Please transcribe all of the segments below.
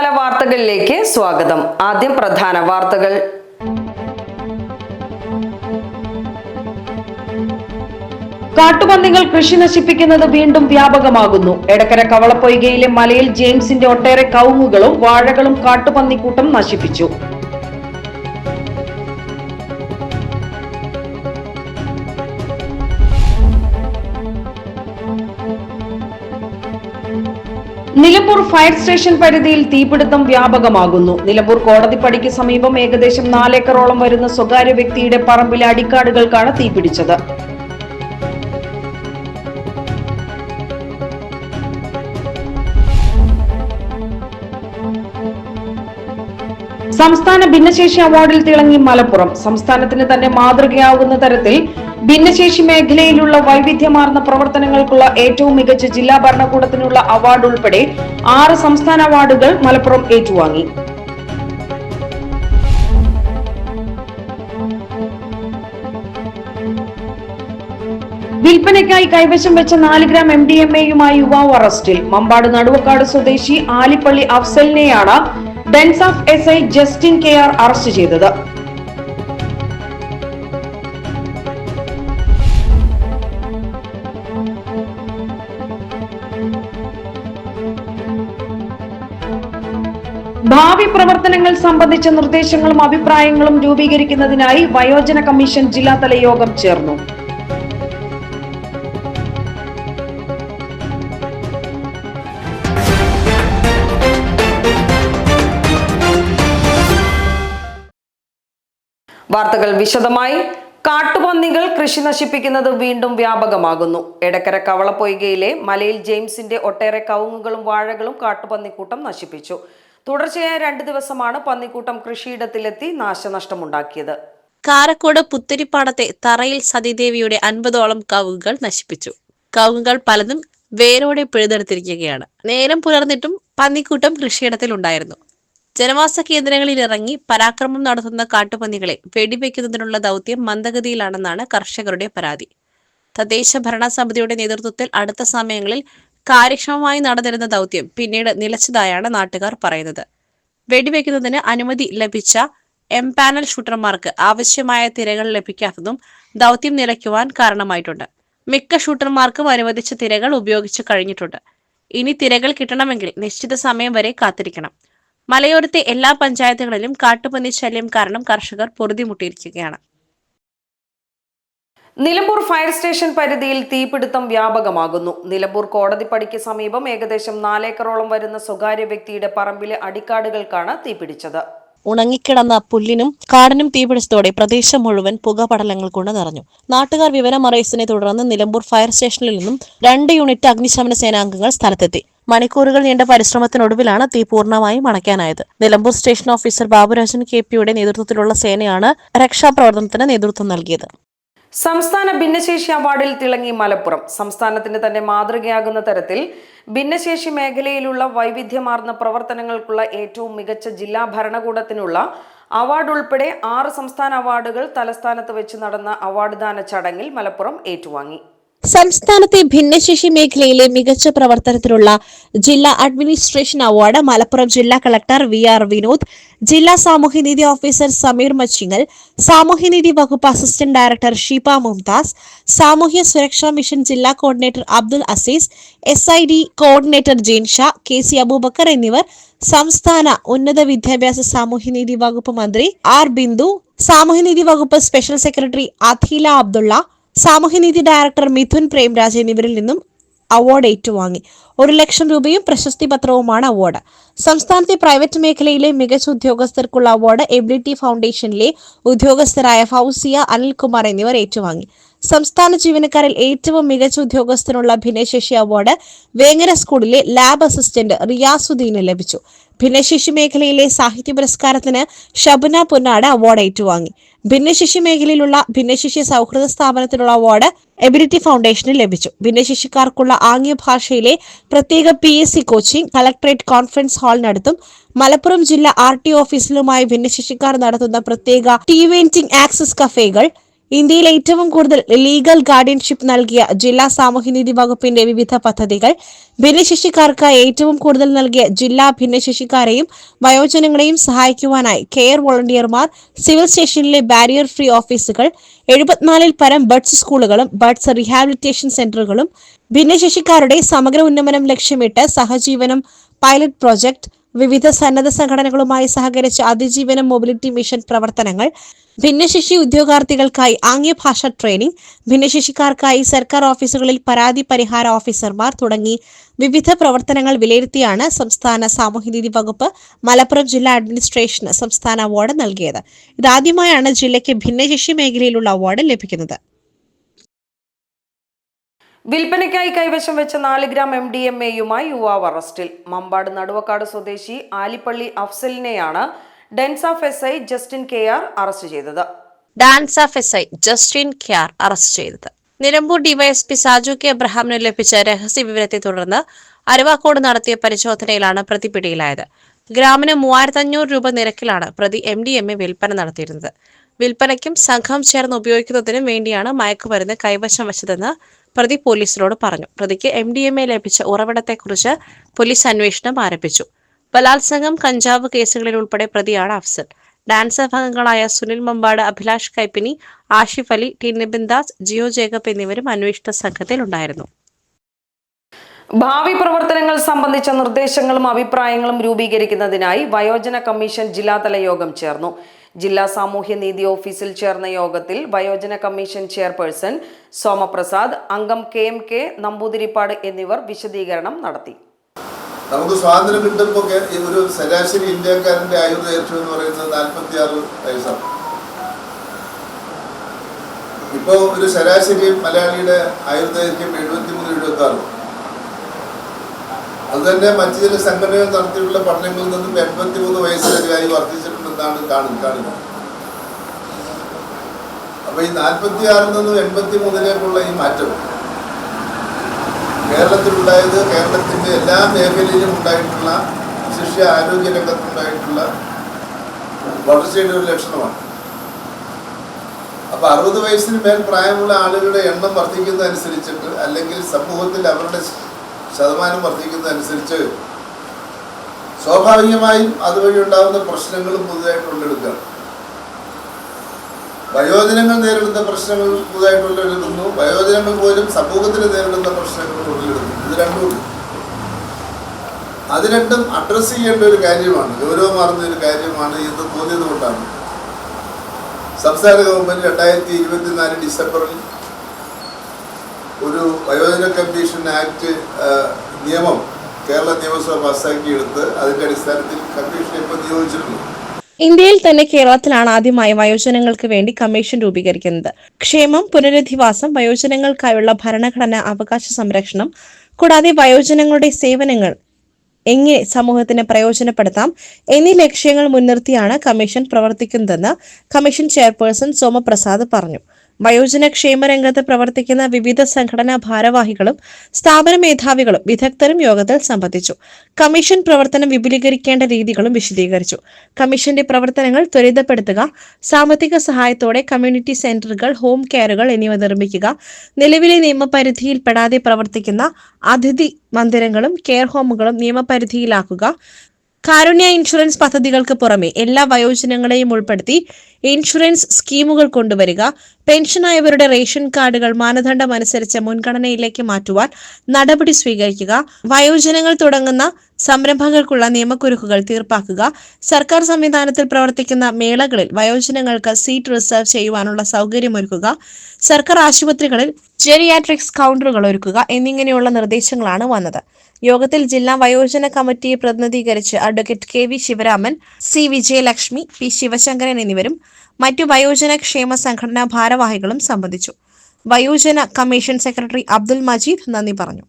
സമകാല വാർത്തകളിലേക്ക് സ്വാഗതം. ആദ്യം പ്രധാന വാർത്തകൾ. കാട്ടുപന്നികൾ കൃഷി നശിപ്പിക്കുന്നത് വീണ്ടും വ്യാപകമാകുന്നു. എടക്കര കവളപ്പൊയ്കയിലെ മലയിൽ ജെയിംസിന്റെ ഒട്ടേറെ കവുങ്ങുകളും വാഴകളും കാട്ടുപന്നിക്കൂട്ടം നശിപ്പിച്ചു. നിലമ്പൂർ ഫയർ സ്റ്റേഷൻ പരിധിയിൽ തീപിടുത്തം വ്യാപകമാകുന്നു. നിലമ്പൂർ കോടതിപ്പടിക്ക് സമീപം ഏകദേശം 4 ഏക്കറോളം വരുന്ന സ്വകാര്യ വ്യക്തിയുടെ പറമ്പിലെ അടിക്കാടുകൾക്കാണ് തീപിടിച്ചത്. സംസ്ഥാന ഭിന്നശേഷി അവാർഡിൽ തിളങ്ങി മലപ്പുറം. സംസ്ഥാനത്തിന് തന്നെ മാതൃകയാവുന്ന തരത്തിൽ ഭിന്നശേഷി മേഖലയിലുള്ള വൈവിധ്യമാർന്ന പ്രവർത്തനങ്ങൾക്കുള്ള ഏറ്റവും മികച്ച ജില്ലാ ഭരണകൂടത്തിനുള്ള അവാർഡ് ഉൾപ്പെടെ 6 സംസ്ഥാന അവാർഡുകൾ മലപ്പുറം ഏറ്റുവാങ്ങി. വിൽപ്പനയ്ക്കായി കൈവശം വെച്ച 4 ഗ്രാം MDMA-യുമായി യുവാവ് അറസ്റ്റിൽ. മമ്പാട് നടുവക്കാട് സ്വദേശി ആലിപ്പള്ളി അഫ്സലിനെയാണ് DANSAF SI Justin KR arrest ചെയ്തത്. ഭാവി പ്രവർത്തനങ്ങൾ സംബന്ധിച്ച നിർദ്ദേശങ്ങളും അഭിപ്രായങ്ങളും രൂപീകരിക്കുന്നതിനായി വയോജന കമ്മീഷൻ ജില്ലാതല യോഗം ചേർന്നു. വാർത്തകൾ വിശദമായി. കാട്ടുപന്നികൾ കൃഷി നശിപ്പിക്കുന്നത് വീണ്ടും വ്യാപകമാകുന്നു. എടക്കര കവളപ്പൊയ്കയിലെ മലയിൽ ജെയിംസിന്റെ ഒട്ടേറെ കവുങ്ങുകളും വാഴകളും കാട്ടുപന്നിക്കൂട്ടം നശിപ്പിച്ചു. തുടർച്ചയായ 2 ദിവസമാണ് പന്നിക്കൂട്ടം കൃഷിയിടത്തിലെത്തി നാശനഷ്ടമുണ്ടാക്കിയത്. കാരക്കോട് പുത്തരിപ്പാടത്തെ തറയിൽ സതീദേവിയുടെ 50ഓളം കവുങ്ങുകൾ നശിപ്പിച്ചു. കവുങ്ങുകൾ പലതും വേരോടെ പിഴുതെടുത്തിരിക്കുകയാണ്. നേരം പുലർന്നിട്ടും പന്നിക്കൂട്ടം കൃഷിയിടത്തിൽ ഉണ്ടായിരുന്നു. ജനവാസ കേന്ദ്രങ്ങളിൽ ഇറങ്ങി പരാക്രമം നടത്തുന്ന കാട്ടുപന്നികളെ വെടിവെക്കുന്നതിനുള്ള ദൗത്യം മന്ദഗതിയിലാണെന്നാണ് കർഷകരുടെ പരാതി. തദ്ദേശ ഭരണ സമിതിയുടെ നേതൃത്വത്തിൽ അടുത്ത സമയങ്ങളിൽ കാര്യക്ഷമമായി നടന്നിരുന്ന ദൗത്യം പിന്നീട് നിലച്ചതായാണ് നാട്ടുകാർ പറയുന്നത്. വെടിവെക്കുന്നതിന് അനുമതി ലഭിച്ച എംപാനൽ ഷൂട്ടർമാർക്ക് ആവശ്യമായ തിരകൾ ലഭിക്കാത്തതും ദൗത്യം നിലയ്ക്കുവാൻ കാരണമായിട്ടുണ്ട്. മിക്ക ഷൂട്ടർമാർക്കും അനുവദിച്ച തിരകൾ ഉപയോഗിച്ചു കഴിഞ്ഞിട്ടുണ്ട്. ഇനി തിരകൾ കിട്ടണമെങ്കിൽ നിശ്ചിത സമയം വരെ കാത്തിരിക്കണം. മലയോരത്തെ എല്ലാ പഞ്ചായത്തുകളിലും കാട്ടുപന്നി ശല്യം കാരണം കർഷകർ പൊറുതിമുട്ടിയിരിക്കുകയാണ്. നിലമ്പൂർ ഫയർ സ്റ്റേഷൻ പരിധിയിൽ തീപിടുത്തം വ്യാപകമാകുന്നു. നിലമ്പൂർ കോടതിപ്പടിക്ക് സമീപം ഏകദേശം 4 ഏക്കറോളം വരുന്ന സ്വകാര്യ വ്യക്തിയുടെ പറമ്പിലെ അടിക്കാടുകൾക്കാണ് തീപിടിച്ചത്. ഉണങ്ങിക്കിടന്ന പുല്ലിനും കാടിനും തീപിടിച്ചതോടെ പ്രദേശം മുഴുവൻ പുകപടലങ്ങൾ കൊണ്ട് നിറഞ്ഞു. നാട്ടുകാർ വിവരം അറിയിച്ചതിനെ തുടർന്ന് നിലമ്പൂർ ഫയർ സ്റ്റേഷനിൽ നിന്നും 2 യൂണിറ്റ് അഗ്നിശമന സേനാംഗങ്ങൾ സ്ഥലത്തെത്തി. മണിക്കൂറുകൾ നീണ്ട പരിശ്രമത്തിനൊടുവിലാണ് തീ പൂർണ്ണമായും അണയ്ക്കാനായത്. നിലമ്പൂർ സ്റ്റേഷൻ ഓഫീസർ ബാബുരാജൻ KP-യുടെ നേതൃത്വത്തിലുള്ള സേനയാണ് രക്ഷാപ്രവർത്തനത്തിന് നേതൃത്വം നൽകിയത്. സംസ്ഥാന ഭിന്നശേഷി അവാർഡിൽ തിളങ്ങി മലപ്പുറം. സംസ്ഥാനത്തിന് തന്നെ മാതൃകയാകുന്ന തരത്തിൽ ഭിന്നശേഷി മേഖലയിലുള്ള വൈവിധ്യമാർന്ന പ്രവർത്തനങ്ങൾക്കുള്ള ഏറ്റവും മികച്ച ജില്ലാ ഭരണകൂടത്തിനുള്ള അവാർഡ് ഉൾപ്പെടെ 6 സംസ്ഥാന അവാർഡുകൾ തലസ്ഥാനത്ത് വെച്ച് നടന്ന അവാർഡ് ദാന ചടങ്ങിൽ മലപ്പുറം ഏറ്റുവാങ്ങി. സംസ്ഥാനത്തെ ഭിന്നശേഷി മേഖലയിലെ മികച്ച പ്രവർത്തനത്തിനുള്ള ജില്ലാ അഡ്മിനിസ്ട്രേഷൻ അവാർഡ് മലപ്പുറം ജില്ലാ കളക്ടർ VR വിനോദ്, ജില്ലാ സാമൂഹ്യനീതി ഓഫീസർ സമീർ മച്ചിങ്ങൽ, സാമൂഹ്യനീതി വകുപ്പ് അസിസ്റ്റന്റ് ഡയറക്ടർ ഷീപ മുംതാസ്, സാമൂഹ്യ സുരക്ഷാ മിഷൻ ജില്ലാ coordinator Abdul Aziz, SID coordinator Jinsha, KC Abubakar എന്നിവർ സംസ്ഥാന ഉന്നത വിദ്യാഭ്യാസ സാമൂഹ്യനീതി വകുപ്പ് മന്ത്രി R ബിന്ദു, സാമൂഹ്യനീതി വകുപ്പ് സ്പെഷ്യൽ സെക്രട്ടറി അഥീല അബ്ദുള്ള, സാമൂഹ്യനീതി ഡയറക്ടർ മിഥുൻ പ്രേംരാജ് എന്നിവരിൽ നിന്നും അവാർഡ് ഏറ്റുവാങ്ങി. 1 ലക്ഷം രൂപയും പ്രശസ്തി പത്രവുമാണ് അവാർഡ്. സംസ്ഥാനത്തെ പ്രൈവറ്റ് മേഖലയിലെ മികച്ച ഉദ്യോഗസ്ഥർക്കുള്ള അവാർഡ് എബിലിറ്റി ഫൗണ്ടേഷനിലെ ഉദ്യോഗസ്ഥരായ ഫൗസിയ, അനിൽകുമാർ എന്നിവർ ഏറ്റുവാങ്ങി. സംസ്ഥാന ജീവനക്കാരിൽ ഏറ്റവും മികച്ച ഉദ്യോഗസ്ഥനുള്ള ഭിന്നശേഷി അവാർഡ് വേങ്ങര സ്കൂളിലെ ലാബ് അസിസ്റ്റന്റ് റിയാസുദ്ദീന് ലഭിച്ചു. ഭിന്നശേഷി മേഖലയിലെ സാഹിത്യ പുരസ്കാരത്തിന് ഷബന പൊന്നാട് അവാർഡ് ഏറ്റുവാങ്ങി. ഭിന്നശേഷി മേഖലയിലുള്ള ഭിന്നശേഷി സൗഹൃദ സ്ഥാപനത്തിനുള്ള അവാർഡ് എബിലിറ്റി ഫൗണ്ടേഷന് ലഭിച്ചു. ഭിന്നശേഷിക്കാർക്കുള്ള ആംഗ്യ ഭാഷയിലെ പ്രത്യേക PSC കോച്ചിംഗ് കളക്ടറേറ്റ് കോൺഫറൻസ് ഹാളിനടുത്തും മലപ്പുറം ജില്ലാ RT ഓഫീസിലുമായി ഭിന്നശേഷിക്കാർ നടത്തുന്ന പ്രത്യേക ടി-വെന്റിംഗ് ആക്സസ് കഫേകൾ ഇന്ത്യയിൽ ഏറ്റവും കൂടുതൽ ലീഗൽ ഗാർഡിയൻഷിപ്പ് നൽകിയ ജില്ലാ സാമൂഹ്യനീതി വകുപ്പിന്റെ വിവിധ പദ്ധതികൾ, ഭിന്നശേഷിക്കാർക്കായി ഏറ്റവും കൂടുതൽ നൽകിയ ജില്ലാ ഭിന്നശേഷിക്കാരെയും വയോജനങ്ങളെയും സഹായിക്കുവാനായി കെയർ വോളണ്ടിയർമാർ, സിവിൽ സ്റ്റേഷനിലെ ബാരിയർ ഫ്രീ ഓഫീസുകൾ, 74-ൽ പരം ബഡ്സ് സ്കൂളുകളും ബഡ്സ് റീഹാബിലിറ്റേഷൻ സെന്ററുകളും, ഭിന്നശേഷിക്കാരുടെ സമഗ്ര ഉന്നമനം ലക്ഷ്യമിട്ട് സഹജീവനം പൈലറ്റ് പ്രോജക്ട്, വിവിധ സന്നദ്ധ സംഘടനകളുമായി സഹകരിച്ച അതിജീവനം മൊബിലിറ്റി മിഷൻ പ്രവർത്തനങ്ങൾ, ഭിന്നശേഷി ഉദ്യോഗാർത്ഥികൾക്കായി ആംഗ്യഭാഷ ട്രെയിനിംഗ്, ഭിന്നശേഷിക്കാർക്കായി സർക്കാർ ഓഫീസുകളിൽ പരാതി പരിഹാര ഓഫീസർമാർ തുടങ്ങി വിവിധ പ്രവർത്തനങ്ങൾ വിലയിരുത്തിയാണ് സംസ്ഥാന സാമൂഹ്യനീതി വകുപ്പ് മലപ്പുറം ജില്ലാ അഡ്മിനിസ്ട്രേഷന് സംസ്ഥാന അവാർഡ് നൽകിയത്. ഇതാദ്യമായാണ് ജില്ലയ്ക്ക് ഭിന്നശേഷി മേഖലയിലുള്ള അവാർഡ് ലഭിക്കുന്നത്. വിൽപ്പനയ്ക്കായി കൈവശം വെച്ച 4 ഗ്രാം MDMA-യുമായി യുവാവ് അറസ്റ്റിൽ. മമ്പാട് നടുവക്കാട് സ്വദേശി ആലിപ്പള്ളി അഫ്സലിനെയാണ് DANSAF SI Justin KR arrest ചെയ്തത്. നിലമ്പൂർ ഡിവൈഎസ്പി സാജു കെ അബ്രഹാമിന് ലഭിച്ച രഹസ്യ വിവരത്തെ തുടർന്ന് അരുവാക്കോട് നടത്തിയ പരിശോധനയിലാണ് പ്രതി പിടിയിലായത്. ഗ്രാമിന് 3500 രൂപ നിരക്കിലാണ് പ്രതി MDMA വിൽപ്പന നടത്തിയിരുന്നത്. വിൽപ്പനയ്ക്കും സംഘം ചേർന്ന് ഉപയോഗിക്കുന്നതിനും വേണ്ടിയാണ് മയക്കുമരുന്ന് കൈവശം വച്ചതെന്ന് പ്രതി പോലീസിനോട് പറഞ്ഞു. പ്രതിക്ക് MDMA ലഭിച്ച ഉറവിടത്തെക്കുറിച്ച് പോലീസ് അന്വേഷണം ആരംഭിച്ചു. ബലാത്സംഗം, കഞ്ചാവ് കേസുകളിൽ ഉൾപ്പെടെ പ്രതിയാണ് അഫ്സൽ. ഡാൻസ് അംഗങ്ങളായ സുനിൽ മമ്പാട്, അഭിലാഷ് കൈപ്പിനി, ആഷിഫ് അലി, ടി നിബിൻ ദാസ്, ജിയോ ജേക്കബ് എന്നിവരും അന്വേഷണ സംഘത്തിൽ ഉണ്ടായിരുന്നു. ഭാവി പ്രവർത്തനങ്ങൾ സംബന്ധിച്ച നിർദ്ദേശങ്ങളും അഭിപ്രായങ്ങളും രൂപീകരിക്കുന്നതിനായി വയോജന കമ്മീഷൻ ജില്ലാതല യോഗം ചേർന്നു. ജില്ലാ സാമൂഹ്യനീതി ഓഫീസിൽ ചേർന്ന യോഗത്തിൽ വയോജന കമ്മീഷൻ ചെയർപേഴ്സൺ സോമപ്രസാദ്, അംഗം KMK നമ്പൂതിരിപ്പാട് എന്നിവർ വിശദീകരണം നടത്തി. നമുക്ക് സ്വാതന്ത്ര്യം കിട്ടുമ്പോൾ ഒരു ശരാശരി ഇന്ത്യക്കാരന്റെ ആയുർദൈർഘ്യം എന്ന് പറയുന്നത് 46 വയസ്സാണ്. ഇപ്പോൾ ഒരു ശരാശരി മലയാളിയുടെ ആയുർദൈർഘ്യം 73-76. അതുതന്നെ മറ്റു ചില സംഘടനകൾ നടത്തിയിട്ടുള്ള പഠനങ്ങളിൽ നിന്നും 83 വയസ്സിലധികമായി വർദ്ധിച്ചിട്ടുണ്ടെന്നാണ് കാണുന്നത്. അപ്പൊ ഈ 46-ൽ നിന്നും 83-ലേക്കുള്ള ഈ മാറ്റം കേരളത്തിലുണ്ടായത് കേരളത്തിന്റെ എല്ലാ മേഖലയിലും ഉണ്ടായിട്ടുള്ള ശിഷ്യ ആരോഗ്യ രംഗത്തുണ്ടായിട്ടുള്ള വളർച്ചയുടെ ഒരു ലക്ഷണമാണ്. അപ്പൊ 60 വയസ്സിന് മേൽ പ്രായമുള്ള ആളുകളുടെ എണ്ണം വർദ്ധിക്കുന്നതനുസരിച്ചിട്ട്, അല്ലെങ്കിൽ സമൂഹത്തിൽ അവരുടെ ശതമാനം വർദ്ധിക്കുന്നതനുസരിച്ച് സ്വാഭാവികമായും അതുവഴി ഉണ്ടാകുന്ന പ്രശ്നങ്ങളും പുതുതായിട്ട് ഉള്ളെടുക്കുകയാണ്. വയോജനങ്ങൾ നേരിടുന്ന പ്രശ്നങ്ങൾ പുതുതായിട്ട് ഉള്ളെടുക്കുന്നു, വയോജനങ്ങൾ പോലും സമൂഹത്തിന് നേരിടുന്ന പ്രശ്നങ്ങൾ ഉള്ളെടുക്കുന്നു. ഇത് രണ്ടും അത് രണ്ടും അഡ്രസ്സ് ചെയ്യേണ്ട ഒരു കാര്യമാണ്, ഗൗരവമാർന്ന ഒരു കാര്യമാണ് എന്ന് തോന്നിയത് കൊണ്ടാണ് സംസ്ഥാന ഗവൺമെന്റ് 2024 ഡിസംബറിൽ ഒരു വയോജന കമ്മീഷൻ ആക്ട് നിയമം കേരള നിയമസഭ പാസ്സാക്കിയെടുത്ത് അതിന്റെ അടിസ്ഥാനത്തിൽ കമ്മീഷനെ ഇപ്പോൾ നിയോഗിച്ചിട്ടുണ്ട്. ഇന്ത്യയിൽ തന്നെ കേരളത്തിലാണ് ആദ്യമായി വയോജനങ്ങൾക്ക് വേണ്ടി കമ്മീഷൻ രൂപീകരിക്കുന്നത്. ക്ഷേമം, പുനരധിവാസം, വയോജനങ്ങൾക്കായുള്ള ഭരണഘടനാ അവകാശ സംരക്ഷണം, കൂടാതെ വയോജനങ്ങളുടെ സേവനങ്ങൾ എങ്ങനെ സമൂഹത്തിന് പ്രയോജനപ്പെടുത്താം എന്നീ ലക്ഷ്യങ്ങൾ മുൻനിർത്തിയാണ് കമ്മീഷൻ പ്രവർത്തിക്കുന്നതെന്ന് കമ്മീഷൻ ചെയർപേഴ്സൺ സോമപ്രസാദ് പറഞ്ഞു. വയോജന ക്ഷേമരംഗത്ത് പ്രവർത്തിക്കുന്ന വിവിധ സംഘടനാ ഭാരവാഹികളും സ്ഥാപന മേധാവികളും വിദഗ്ധരും യോഗത്തിൽ സംബന്ധിച്ചു. കമ്മീഷൻ പ്രവർത്തനം വിപുലീകരിക്കേണ്ട രീതികളും വിശദീകരിച്ചു. കമ്മീഷന്റെ പ്രവർത്തനങ്ങൾ ത്വരിതപ്പെടുത്തുക, സാമ്പത്തിക സഹായത്തോടെ കമ്മ്യൂണിറ്റി സെന്ററുകൾ, ഹോം കെയറുകൾ എന്നിവ നിർമ്മിക്കുക, നിലവിലെ നിയമപരിധിയിൽപ്പെടാതെ പ്രവർത്തിക്കുന്ന അതിഥി മന്ദിരങ്ങളും കെയർ ഹോമുകളും നിയമപരിധിയിലാക്കുക, കാരുണ്യ ഇൻഷുറൻസ് പദ്ധതികൾക്ക് പുറമെ എല്ലാ വയോജനങ്ങളെയും ഉൾപ്പെടുത്തി ഇൻഷുറൻസ് സ്കീമുകൾ കൊണ്ടുവരിക, പെൻഷനായവരുടെ റേഷൻ കാർഡുകൾ മാനദണ്ഡമനുസരിച്ച് മുൻഗണനയിലേക്ക് മാറ്റുവാൻ നടപടി സ്വീകരിക്കുക, വയോജനങ്ങൾ തുടങ്ങുന്ന സംരംഭങ്ങൾക്കുള്ള നിയമക്കുരുക്കുകൾ തീർപ്പാക്കുക, സർക്കാർ സംവിധാനത്തിൽ പ്രവർത്തിക്കുന്ന മേളകളിൽ വയോജനങ്ങൾക്ക് സീറ്റ് റിസർവ് ചെയ്യുവാനുള്ള സൗകര്യമൊരുക്കുക, സർക്കാർ ആശുപത്രികളിൽ ജെറിയാട്രിക്സ് കൗണ്ടറുകൾ ഒരുക്കുക എന്നിങ്ങനെയുള്ള നിർദ്ദേശങ്ങളാണ് വന്നത്. യോഗത്തിൽ ജില്ലാ വയോജന കമ്മിറ്റിയെ പ്രതിനിധീകരിച്ച് advocate KV Sivaraman, C Vijayalakshmi, P Sivasankaran എന്നിവരും മറ്റു വയോജന ക്ഷേമ സംഘടനാ ഭാരവാഹികളും സംബന്ധിച്ചു. വയോജന കമ്മീഷൻ സെക്രട്ടറി അബ്ദുൽ മജീദ് നന്ദി പറഞ്ഞു.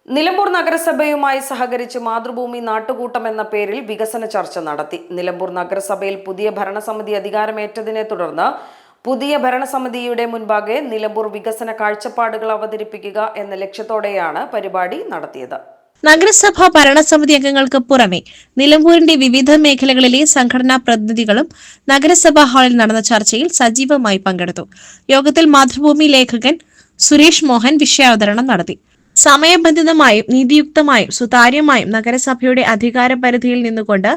നിലമ്പൂർ നഗരസഭയുമായി സഹകരിച്ച് മാതൃഭൂമി നാട്ടുകൂട്ടം എന്ന പേരിൽ വികസന ചർച്ച നടത്തി. നിലമ്പൂർ നഗരസഭയിൽ പുതിയ ഭരണസമിതി അധികാരമേറ്റതിനെ തുടർന്ന് പുതിയ ഭരണസമിതിയുടെ മുൻപാകെ നിലമ്പൂർ വികസന കാഴ്ചപ്പാടുകൾ അവതരിപ്പിക്കുക എന്ന ലക്ഷ്യത്തോടെയാണ് പരിപാടി നടത്തിയത്. നഗരസഭ ഭരണസമിതി അംഗങ്ങൾക്ക് പുറമെ നിലമ്പൂരിന്റെ വിവിധ മേഖലകളിലെ സംഘടനാ പ്രതിനിധികളും നഗരസഭാ ഹാളിൽ നടന്ന ചർച്ചയിൽ സജീവമായി പങ്കെടുത്തു. യോഗത്തിൽ മാതൃഭൂമി ലേഖകൻ സുരേഷ് മോഹൻ വിഷയാവതരണം നടത്തി. സമയബന്ധിതമായും നീതിയുക്തമായും സുതാര്യമായും നഗരസഭയുടെ അധികാര പരിധിയിൽ നിന്നുകൊണ്ട്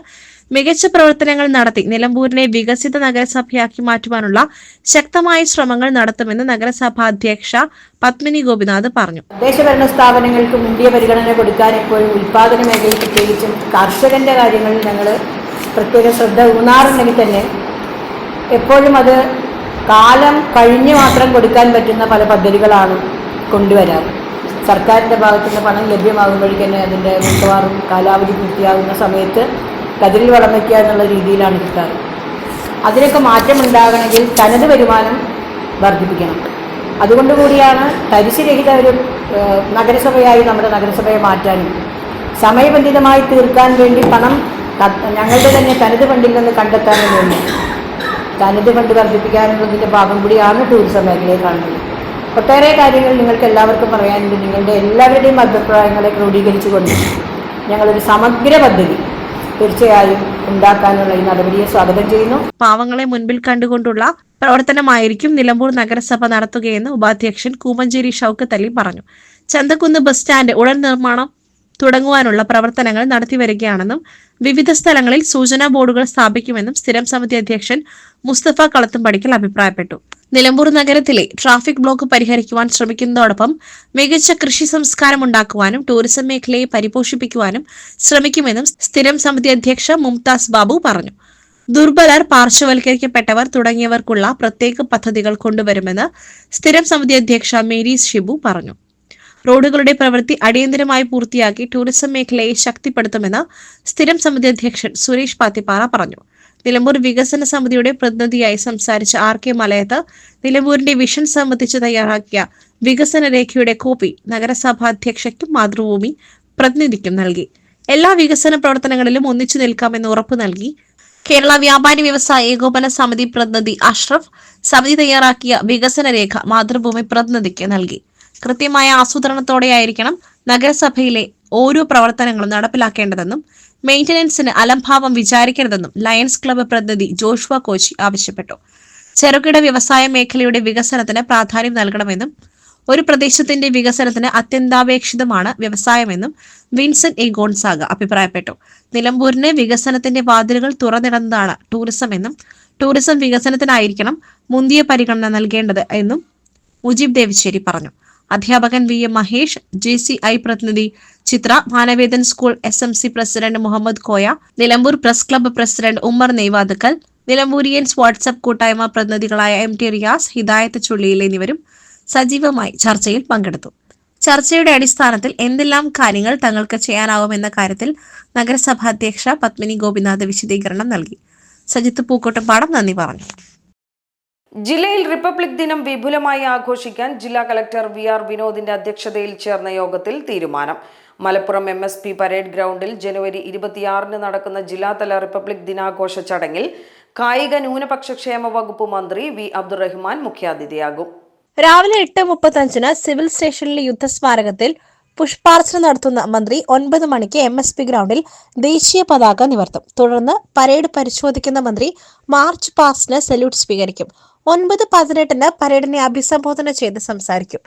മികച്ച പ്രവർത്തനങ്ങൾ നടത്തി നിലമ്പൂരിനെ വികസിത നഗരസഭയാക്കി മാറ്റുവാനുള്ള ശക്തമായ ശ്രമങ്ങൾ നടത്തുമെന്ന് നഗരസഭാ അധ്യക്ഷ പത്മിനി ഗോപിനാഥ് പറഞ്ഞു. തദ്ദേശഭരണ സ്ഥാപനങ്ങൾക്ക് മുന്തിയ പരിഗണന കൊടുക്കാൻ എപ്പോഴും ഉൽപാദന മേഖലയിൽ പ്രത്യേകിച്ചും കർഷകന്റെ കാര്യങ്ങളിൽ ഞങ്ങൾ പ്രത്യേക ശ്രദ്ധ ഊന്നാറുണ്ടെങ്കിൽ തന്നെ എപ്പോഴും അത് കാലം കഴിഞ്ഞ് മാത്രം കൊടുക്കാൻ പറ്റുന്ന പല പദ്ധതികളാണ് കൊണ്ടുവരാറ്. സർക്കാരിൻ്റെ ഭാഗത്തുനിന്ന് പണം ലഭ്യമാകുമ്പോഴേക്ക് തന്നെ അതിൻ്റെ മിക്കവാറും കാലാവധി പൂർത്തിയാകുന്ന സമയത്ത് കതിരിൽ വളം വയ്ക്കുക എന്നുള്ള രീതിയിലാണ് കിട്ടാറ്. അതിനൊക്കെ മാറ്റമുണ്ടാകണമെങ്കിൽ തനത് വരുമാനം വർദ്ധിപ്പിക്കണം. അതുകൊണ്ട് കൂടിയാണ് തരിശുരഹിത ഒരു നഗരസഭയായി നമ്മുടെ നഗരസഭയെ മാറ്റാനും സമയബന്ധിതമായി തീർക്കാൻ വേണ്ടി പണം ഞങ്ങളുടെ തന്നെ തനത് ഫണ്ടിൽ നിന്ന് കണ്ടെത്താനും വേണ്ടി തനത് ഫണ്ട് വർദ്ധിപ്പിക്കാനുള്ളതിൻ്റെ ഭാഗം കൂടിയാണ് ടൂറിസം മേഖലയെ കാണുന്നത്. ഒട്ടേറെ കാര്യങ്ങൾ നിങ്ങൾക്ക് എല്ലാവർക്കും പറയാനുണ്ട്. നിങ്ങളുടെ എല്ലാവരുടെയും അഭിപ്രായങ്ങളെ ക്രോഡീകരിച്ചുകൊണ്ട് ഞങ്ങളൊരു സമഗ്ര പദ്ധതി തീർച്ചയായും ഉണ്ടാക്കാനുള്ള ഈ നടപടിയെ സ്വാഗതം ചെയ്യുന്നു. പാവങ്ങളെ മുൻപിൽ കണ്ടുകൊണ്ടുള്ള പ്രവർത്തനമായിരിക്കും നിലമ്പൂർ നഗരസഭ നടത്തുകയെന്ന് ഉപാധ്യക്ഷൻ കൂമഞ്ചേരി ഷൗക്കത്ത് അലി പറഞ്ഞു. ചന്തക്കുന്ന് ബസ് സ്റ്റാൻഡ് ഉടൻ നിർമ്മാണം തുടങ്ങുവാനുള്ള പ്രവർത്തനങ്ങൾ നടത്തിവരികയാണെന്നും വിവിധ സ്ഥലങ്ങളിൽ സൂചനാ ബോർഡുകൾ സ്ഥാപിക്കുമെന്നും സ്ഥിരം സമിതി അധ്യക്ഷൻ മുസ്തഫ കളത്തുംപടിക്കൽ അഭിപ്രായപ്പെട്ടു. നിലമ്പൂർ നഗരത്തിലെ ട്രാഫിക് ബ്ലോക്ക് പരിഹരിക്കുവാൻ ശ്രമിക്കുന്നതോടൊപ്പം മികച്ച കൃഷി സംസ്കാരം ഉണ്ടാക്കുവാനും ടൂറിസം മേഖലയെ പരിപോഷിപ്പിക്കുവാനും ശ്രമിക്കുമെന്നും സ്ഥിരം സമിതി അധ്യക്ഷ മുംതാസ് ബാബു പറഞ്ഞു. ദുർബലർ, പാർശ്വവൽക്കരിക്കപ്പെട്ടവർ തുടങ്ങിയവർക്കുള്ള പ്രത്യേക പദ്ധതികൾ കൊണ്ടുവരുമെന്ന് സ്ഥിരം സമിതി അധ്യക്ഷ മേരീസ് ഷിബു പറഞ്ഞു. റോഡുകളുടെ പ്രവൃത്തി അടിയന്തരമായി പൂർത്തിയാക്കി ടൂറിസം മേഖലയെ ശക്തിപ്പെടുത്തുമെന്ന് സ്ഥിരം സമിതി അധ്യക്ഷൻ സുരേഷ് പാത്തിപ്പാറ പറഞ്ഞു. നിലമ്പൂർ വികസന സമിതിയുടെ പ്രതിനിധിയായി സംസാരിച്ച RK മലയത്ത് നിലമ്പൂരിന്റെ വിഷൻ സംബന്ധിച്ച് തയ്യാറാക്കിയ വികസന രേഖയുടെ കോപ്പി നഗരസഭാ അധ്യക്ഷയ്ക്കും മാതൃഭൂമി പ്രതിനിധിക്കും നൽകി. എല്ലാ വികസന പ്രവർത്തനങ്ങളിലും ഒന്നിച്ചു നിൽക്കാമെന്ന് ഉറപ്പു നൽകി. കേരള വ്യാപാരി വ്യവസായ ഏകോപന സമിതി പ്രതിനിധി അഷ്റഫ് സമിതി തയ്യാറാക്കിയ വികസന രേഖ മാതൃഭൂമി പ്രതിനിധിക്ക് നൽകി. കൃത്യമായ ആസൂത്രണത്തോടെയായിരിക്കണം നഗരസഭയിലെ ഓരോ പ്രവർത്തനങ്ങളും നടപ്പിലാക്കേണ്ടതെന്നും മെയിന്റനൻസിന് അലംഭാവം വിചാരിക്കരുതെന്നും ലയൺസ് ക്ലബ്ബ് പ്രതിനിധി ജോഷുവ കോച്ചി ആവശ്യപ്പെട്ടു. ചെറുകിട വ്യവസായ മേഖലയുടെ വികസനത്തിന് പ്രാധാന്യം നൽകണമെന്നും ഒരു പ്രദേശത്തിന്റെ വികസനത്തിന് അത്യന്താപേക്ഷിതമാണ് വ്യവസായമെന്നും വിൻസെന്റ് എ ഗോൺസാഗ അഭിപ്രായപ്പെട്ടു. നിലമ്പൂരിന് വികസനത്തിന്റെ വാതിലുകൾ തുറന്നിടുന്നതാണ് ടൂറിസം എന്നും ടൂറിസം വികസനത്തിനായിരിക്കണം മുന്തിയ പരിഗണന നൽകേണ്ടത് എന്നും മുജീബ് ദേവിശ്ശേരി പറഞ്ഞു. അധ്യാപകൻ VM മഹേഷ്, JCI പ്രതിനിധി Chithra, Manavedan school SMC president Muhammad Koya, Nilambur press club president Ummer Neyvathukkal, Nilamburians WhatsApp കൂട്ടായ്മ പ്രതിനിധികളായ MT റിയാസ്, ഹിദായത്ത് ചുള്ളിയിൽ എന്നിവരും സജീവമായി ചർച്ചയിൽ പങ്കെടുത്തു. ചർച്ചയുടെ അടിസ്ഥാനത്തിൽ എന്തെല്ലാം കാര്യങ്ങൾ തങ്ങൾക്ക് ചെയ്യാനാവുമെന്ന കാര്യത്തിൽ നഗരസഭാ അധ്യക്ഷ പത്മിനി ഗോപിനാഥ് വിശദീകരണം നൽകി. സജിത്ത് പൂക്കോട്ടുംപാടം നന്ദി പറഞ്ഞു. ജില്ലയിൽ റിപ്പബ്ലിക് ദിനം വിപുലമായി ആഘോഷിക്കാൻ ജില്ലാ കളക്ടർ VR വിനോദിന്റെ അധ്യക്ഷതയിൽ ചേർന്ന യോഗത്തിൽ തീരുമാനം. മലപ്പുറം MSP പരേഡ് ഗ്രൗണ്ടിൽ ജനുവരി 26 നടക്കുന്ന ജില്ലാതല റിപ്പബ്ലിക് ദിനാഘോഷ ചടങ്ങിൽ കായിക ന്യൂനപക്ഷ ക്ഷേമ വകുപ്പ് മന്ത്രി V അബ്ദുറഹ്മാൻ മുഖ്യാതിഥിയാകും. രാവിലെ 8:35 സിവിൽ സ്റ്റേഷനിലെ യുദ്ധസ്മാരകത്തിൽ പുഷ്പാർച്ചന നടത്തുന്ന മന്ത്രി 9 മണിക്ക് MSP ഗ്രൗണ്ടിൽ ദേശീയ പതാക നിവർത്തും. തുടർന്ന് പരേഡ് പരിശോധിക്കുന്ന മന്ത്രി മാർച്ച് പാസ്റ്റിന് സല്യൂട്ട് സ്വീകരിക്കും. 9:18 പരേഡിനെ അഭിസംബോധന ചെയ്ത് സംസാരിക്കും.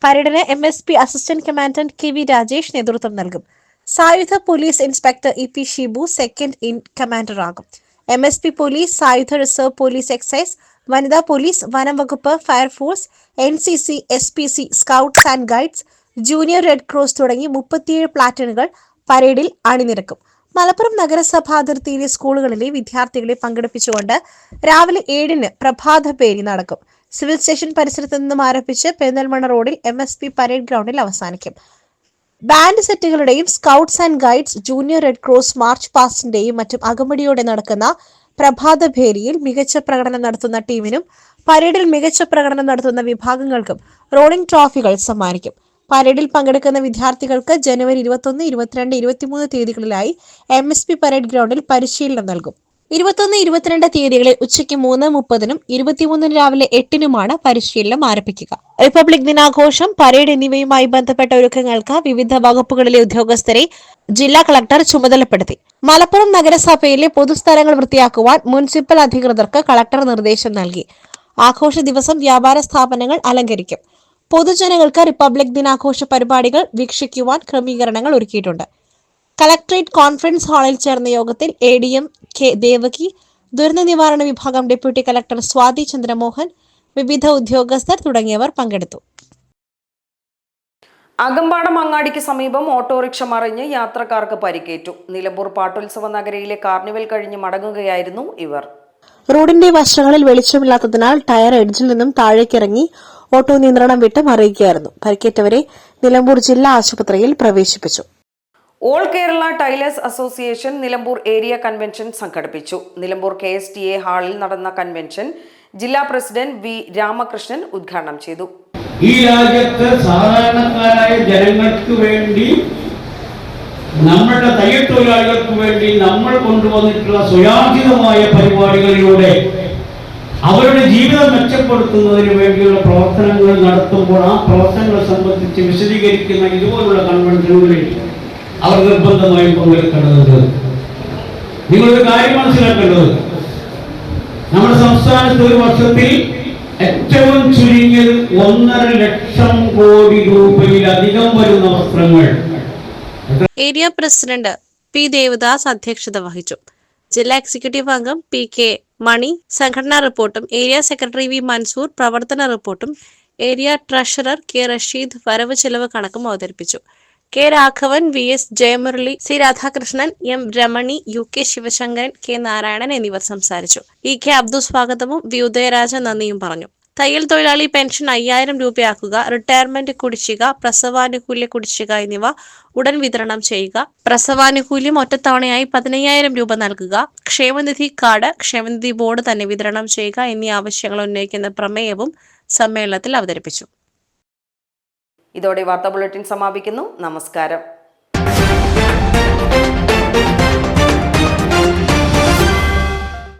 പരേഡിന് MSP assistant commandant KV Rajesh നേതൃത്വം നൽകും. സായുധ police inspector EP Shibu second in commander ആകും. MSP പോലീസ്, സായുധ റിസർവ് പോലീസ്, എക്സൈസ്, വനിതാ പോലീസ്, വനം വകുപ്പ്, fire force, NCC, SPC, scouts and guides, junior red cross തുടങ്ങി 37 പ്ലാറ്റൂണുകൾ പരേഡിൽ അണിനിരക്കും. മലപ്പുറം നഗരസഭാ അതിർത്തിയിലെ സ്കൂളുകളിലെ വിദ്യാർത്ഥികളെ പങ്കെടുപ്പിച്ചുകൊണ്ട് രാവിലെ 7-ന് പ്രഭാത പേരി നടക്കും. സിവിൽ സ്റ്റേഷൻ പരിസരത്ത് നിന്നും ആരംഭിച്ച് പെരിന്തൽമണ്ണ റോഡിൽ MSP പരേഡ് ഗ്രൗണ്ടിൽ അവസാനിക്കും. ബാൻഡ് സെറ്റുകളുടെയും scouts and guides, junior red cross, march പാസ്റ്റിന്റെയും മറ്റും അകമ്പടിയോടെ നടക്കുന്ന പ്രഭാത ഭേരിയിൽ മികച്ച പ്രകടനം നടത്തുന്ന ടീമിനും പരേഡിൽ മികച്ച പ്രകടനം നടത്തുന്ന വിഭാഗങ്ങൾക്കും റോളിംഗ് ട്രോഫികൾ സമ്മാനിക്കും. പരേഡിൽ പങ്കെടുക്കുന്ന വിദ്യാർത്ഥികൾക്ക് ജനുവരി 21, 22, 23 തീയതികളിലായി MSP പരേഡ് ഗ്രൗണ്ടിൽ പരിശീലനം നൽകും. 21, 22 തീയതികളിൽ ഉച്ചയ്ക്ക് 3:30-നും 23-ന് രാവിലെ 8-നുമാണ് പരിശീലനം ആരംഭിക്കുക. റിപ്പബ്ലിക് ദിനാഘോഷം, പരേഡ് എന്നിവയുമായി ബന്ധപ്പെട്ട ഒരുക്കങ്ങൾക്ക് വിവിധ വകുപ്പുകളിലെ ഉദ്യോഗസ്ഥരെ ജില്ലാ കളക്ടർ ചുമതലപ്പെടുത്തി. മലപ്പുറം നഗരസഭയിലെ പൊതുസ്ഥലങ്ങൾ വൃത്തിയാക്കുവാൻ മുനിസിപ്പൽ അധികൃതർക്ക് കളക്ടർ നിർദ്ദേശം നൽകി. ആഘോഷ ദിവസം വ്യാപാര സ്ഥാപനങ്ങൾ അലങ്കരിക്കും. പൊതുജനങ്ങൾക്ക് റിപ്പബ്ലിക് ദിനാഘോഷ പരിപാടികൾ വീക്ഷിക്കുവാൻ ക്രമീകരണങ്ങൾ ഒരുക്കിയിട്ടുണ്ട്. കളക്ടറേറ്റ് കോൺഫറൻസ് ഹാളിൽ ചേർന്ന യോഗത്തിൽ ADM കെ ദേവകി, ദുരന്ത നിവാരണ വിഭാഗം ഡെപ്യൂട്ടി കളക്ടർ സ്വാതി ചന്ദ്രമോഹൻ, വിവിധ ഉദ്യോഗസ്ഥർ തുടങ്ങിയവർ പങ്കെടുത്തു. അകമ്പാടം അങ്ങാടിക്ക് സമീപം ഓട്ടോറിക്ഷ മറിഞ്ഞ് യാത്രക്കാർക്ക് പരിക്കേറ്റു. നിലമ്പൂർ പാട്ടുത്സവ നഗരിയിലെ കാർണിവൽ കഴിഞ്ഞ് മടങ്ങുകയായിരുന്നു ഇവർ. റോഡിന്റെ വശങ്ങളിൽ വെളിച്ചമില്ലാത്തതിനാൽ ടയർ എഡ്ജിൽ നിന്നും താഴേക്കിറങ്ങി ഓട്ടോ നിയന്ത്രണം വിട്ട് മറിയുകയായിരുന്നു. പരിക്കേറ്റവരെ നിലമ്പൂർ ജില്ലാ ആശുപത്രിയിൽ പ്രവേശിപ്പിച്ചു. All Kerala tailors association Nilambur area convention സംഘടിപ്പിച്ചു. നിലമ്പൂർ KSTA ഹാളിൽ നടന്ന കൺവെൻഷൻ ജില്ലാ പ്രസിഡന്റ് V. രാമകൃഷ്ണൻ ഉദ്ഘാടനം ചെയ്തു. ഈ രാജ്യത്ത് സാധാരണക്കാരായ ജനങ്ങൾക്ക് വേണ്ടി, നമ്മുടെ തയ്യൽ തൊഴിലാളികൾക്ക് വേണ്ടി നമ്മൾ കൊണ്ടുവന്നിട്ടുള്ള സ്വയാർജിതമായ പരിപാടികളിലൂടെ അവരുടെ ജീവിതം മെച്ചപ്പെടുത്തുന്നതിന് വേണ്ടിയുള്ള പ്രവർത്തനങ്ങൾ നടത്തുമ്പോൾ ആ പ്രവർത്തനങ്ങളെ സംബന്ധിച്ച് വിശദീകരിക്കുന്ന ഇതുപോലുള്ള കൺവെൻഷനുകളിൽ അവർ നിർബന്ധമായും പങ്കെടുക്കേണ്ടതുണ്ട്. നിങ്ങളൊരു കാര്യം മനസ്സിലാക്കേണ്ടത്, നമ്മുടെ സംസ്ഥാനത്ത് ഒരു വർഷത്തിൽ ഏറ്റവും ചുരുങ്ങിയത് 1.5 ലക്ഷം കോടി രൂപയിലധികം വരുന്ന വസ്ത്രങ്ങൾ. Area president P. ദേവദാസ് അധ്യക്ഷത വഹിച്ചു. ജില്ലാ എക്സിക്യൂട്ടീവ് അംഗം PK മണി സംഘടനാ റിപ്പോർട്ടും, ഏരിയ സെക്രട്ടറി V. മൻസൂർ പ്രവർത്തന റിപ്പോർട്ടും, ഏരിയ ട്രഷറർ K. റഷീദ് വരവ് ചെലവ് കണക്കും അവതരിപ്പിച്ചു. K. Raghavan, VS ജയമുരളി, C. Radhakrishnan, M. Ramani, UK Sivasankaran, K. Narayanan എന്നിവർ സംസാരിച്ചു. EK അബ്ദു സ്വാഗതവും V. ഉദയരാജ നന്ദിയും പറഞ്ഞു. തയ്യൽ തൊഴിലാളി പെൻഷൻ 5000 രൂപയാക്കുക, റിട്ടയർമെന്റ് കുടിശ്ശിക, പ്രസവാനുകൂല്യ കുടിശ്ശിക എന്നിവ ഉടൻ വിതരണം ചെയ്യുക, പ്രസവാനുകൂല്യം ഒറ്റത്തവണയായി 15000 രൂപ നൽകുക, ക്ഷേമനിധി കാർഡ് ക്ഷേമനിധി ബോർഡ് തന്നെ വിതരണം ചെയ്യുക എന്നീ ആവശ്യങ്ങൾ ഉന്നയിക്കുന്ന പ്രമേയവും സമ്മേളനത്തിൽ അവതരിപ്പിച്ചു. ഇതോടെ വാർത്താ ബുള്ളറ്റിൻ സമാപിക്കുന്നു. നമസ്കാരം.